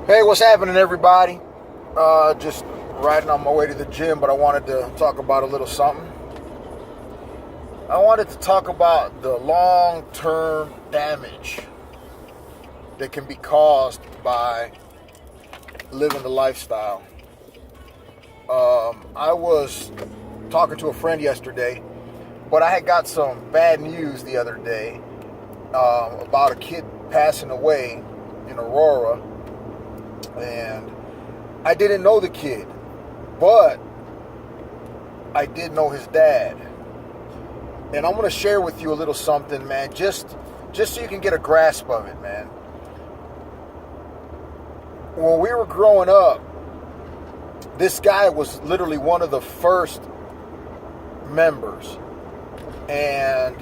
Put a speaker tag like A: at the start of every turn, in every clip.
A: Hey, what's happening, everybody? Just riding on my way to the gym, but I wanted to talk about a little something. I wanted to talk about the long-term damage that can be caused by living the lifestyle. I was talking to a friend yesterday, but I had got some bad news the other day about a kid passing away in Aurora, and I didn't know the kid, but I did know his dad. And I'm going to share with you a little something, man, just so you can get a grasp of it, man. When we were growing up, this guy was literally one of the first members. And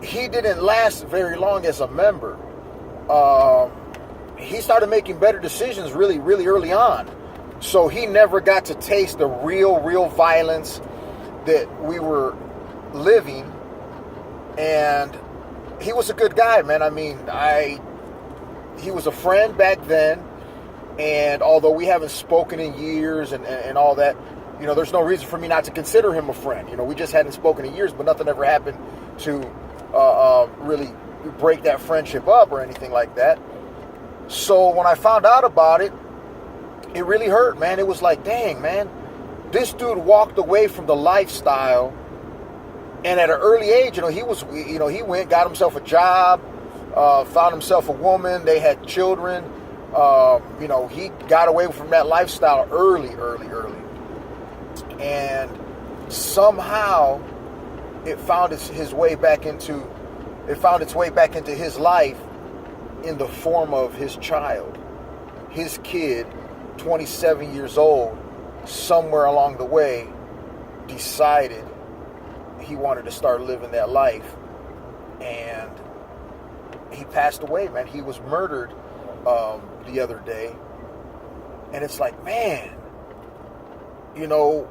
A: he didn't last very long as a member. He started making better decisions really, really early on. So he never got to taste the real violence that we were living. And he was a good guy, man. I mean, he was a friend back then. And although we haven't spoken in years and all that, you know, there's no reason for me not to consider him a friend. You know, we just hadn't spoken in years, but nothing ever happened to really break that friendship up or anything like that. So when I found out about it, it really hurt, man. It was like, dang, man, this dude walked away from the lifestyle, and at an early age, he went, got himself a job, found himself a woman. They had children. He got away from that lifestyle early, and somehow it found its way back into his life in the form of his child, his kid, 27 years old, somewhere along the way, decided he wanted to start living that life. And he passed away, man. He was murdered the other day. And it's like, man, you know,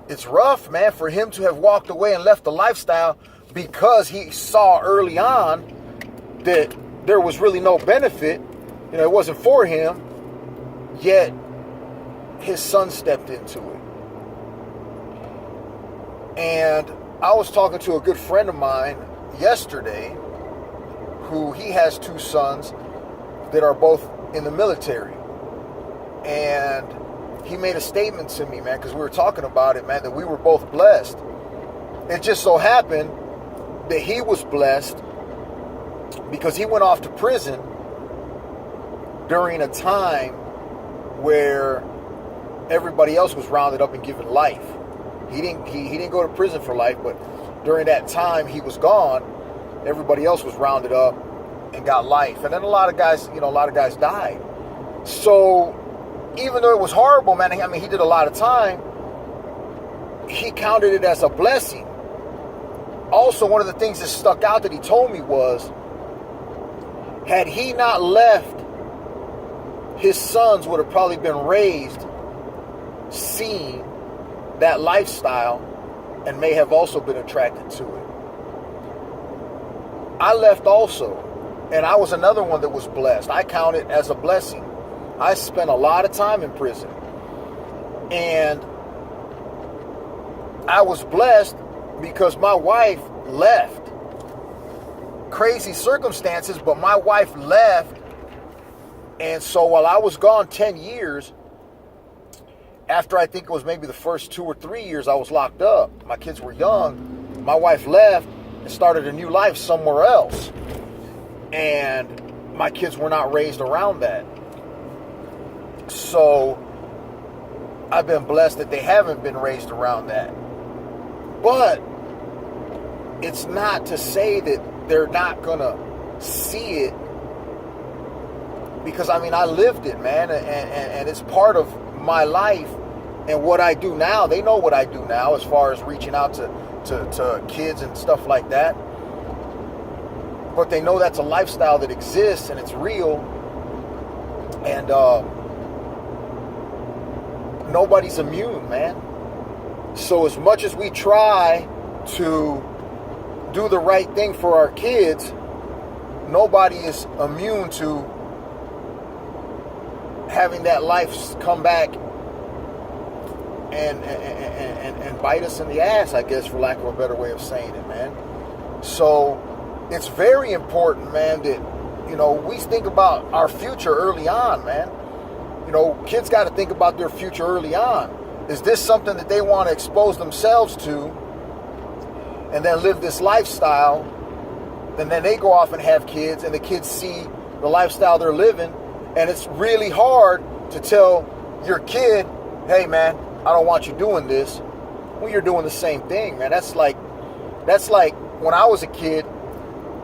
A: it's rough, man, for him to have walked away and left the lifestyle because he saw early on that there was really no benefit. You know, it wasn't for him, yet his son stepped into it. And I was talking to a good friend of mine yesterday who he has two sons that are both in the military. And he made a statement to me, man, because we were talking about it, man, that we were both blessed. It just so happened that he was blessed because he went off to prison during a time where everybody else was rounded up and given life. He didn't go to prison for life, but during that time he was gone, everybody else was rounded up and got life. And then a lot of guys died. So even though it was horrible, man, I mean, he did a lot of time, he counted it as a blessing. Also, one of the things that stuck out that he told me was, had he not left, his sons would have probably been raised seeing that lifestyle and may have also been attracted to it. I left also, and I was another one that was blessed. I count it as a blessing. I spent a lot of time in prison, and I was blessed because my wife left. Crazy circumstances, but my wife left. And so while I was gone 10 years, after I think it was maybe the first 2 or 3 years I was locked up, my kids were young, my wife left and started a new life somewhere else. And my kids were not raised around that. So I've been blessed that they haven't been raised around that. But it's not to say that they're not going to see it, because I mean, I lived it, man, and it's part of my life and what I do now. They know what I do now as far as reaching out to kids and stuff like that. But they know that's a lifestyle that exists and it's real. And nobody's immune, man. So as much as we try to do the right thing for our kids, nobody is immune to having that life come back and bite us in the ass, I guess, for lack of a better way of saying it, man. So it's very important, man, that, we think about our future early on, man. Kids got to think about their future early on. Is this something that they want to expose themselves to and then live this lifestyle? And then they go off and have kids, and the kids see the lifestyle they're living, and it's really hard to tell your kid, hey, man, I don't want you doing this, when you're doing the same thing, man. That's like when I was a kid,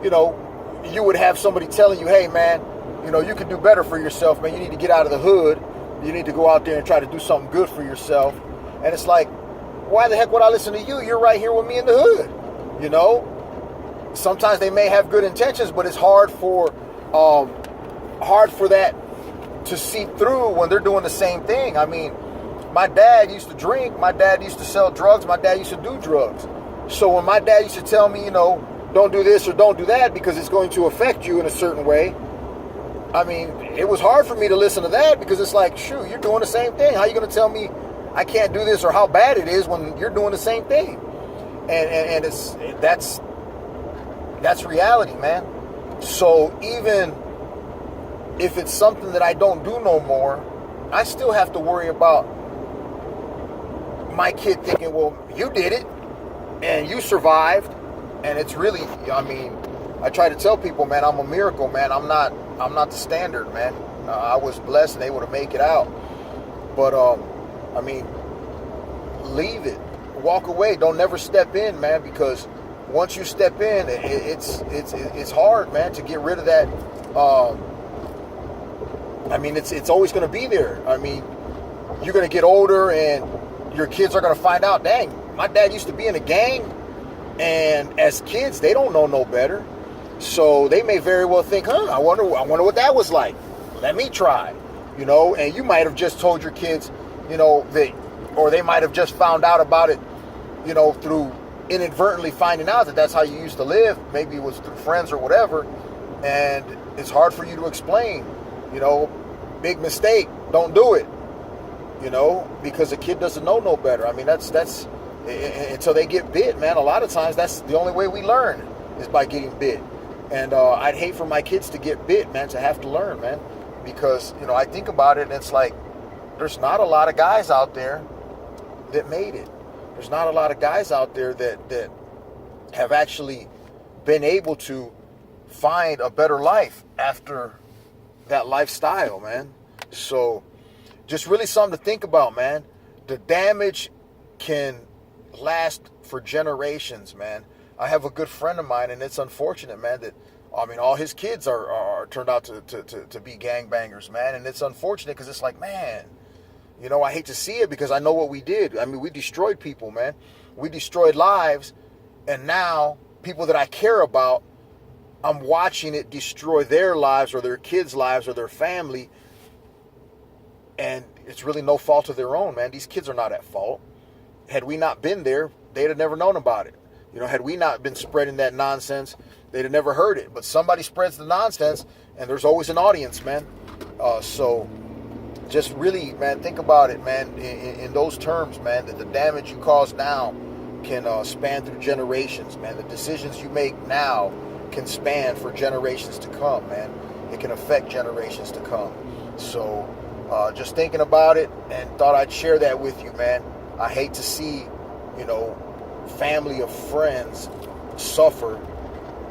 A: you would have somebody telling you, hey, man, you can do better for yourself, man. You need to get out of the hood. You need to go out there and try to do something good for yourself. And it's like, why the heck would I listen to you? You're right here with me in the hood, Sometimes they may have good intentions, but it's hard for that to seep through when they're doing the same thing. I mean, my dad used to drink. My dad used to sell drugs. My dad used to do drugs. So when my dad used to tell me, don't do this or don't do that because it's going to affect you in a certain way, I mean, it was hard for me to listen to that because it's like, shoot, you're doing the same thing. How are you going to tell me I can't do this or how bad it is when you're doing the same thing? And that's reality, man. So even if it's something that I don't do no more, I still have to worry about my kid thinking, well, you did it and you survived. And it's really, I mean, I try to tell people, man, I'm a miracle, man. I'm not the standard, man. I was blessed and able to make it out. But, I mean, leave it. Walk away. Don't never step in, man, because once you step in, it's hard, man, to get rid of that. I mean, it's always going to be there. I mean, you're going to get older and your kids are going to find out, dang, my dad used to be in a gang. And as kids, they don't know no better. So they may very well think, I wonder what that was like. Let me try, and you might have just told your kids, or they might have just found out about it, through inadvertently finding out that that's how you used to live. Maybe it was through friends or whatever. And it's hard for you to explain, big mistake, don't do it, because a kid doesn't know no better. I mean, that's until they get bit, man. A lot of times that's the only way we learn is by getting bit. And I'd hate for my kids to get bit, man, to have to learn, man. Because, I think about it and it's like, there's not a lot of guys out there that made it. There's not a lot of guys out there that have actually been able to find a better life after that lifestyle, man. So just really something to think about, man. The damage can last for generations, man. I have a good friend of mine, and it's unfortunate, man, that, I mean, all his kids are turned out to be gangbangers, man. And it's unfortunate because it's like, man, I hate to see it because I know what we did. I mean, we destroyed people, man. We destroyed lives. And now people that I care about, I'm watching it destroy their lives or their kids' lives or their family. And it's really no fault of their own, man. These kids are not at fault. Had we not been there, they'd have never known about it. Had we not been spreading that nonsense, they'd have never heard it. But somebody spreads the nonsense, and there's always an audience, man. So just really, man, think about it, man, in those terms, man, that the damage you cause now can span through generations, man. The decisions you make now can span for generations to come, man. It can affect generations to come. So just thinking about it and thought I'd share that with you, man. I hate to see, family of friends suffer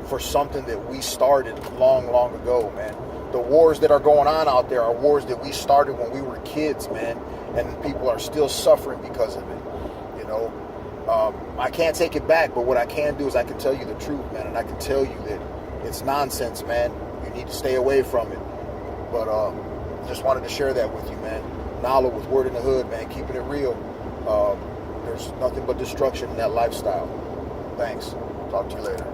A: for something that we started long, long ago, man. The wars that are going on out there are wars that we started when we were kids, man. And people are still suffering because of it, I can't take it back, but what I can do is I can tell you the truth, man. And I can tell you that it's nonsense, man. You need to stay away from it. But just wanted to share that with you, man. Nala with Word in the Hood, man. Keeping it real. There's nothing but destruction in that lifestyle. Thanks. Talk to you later.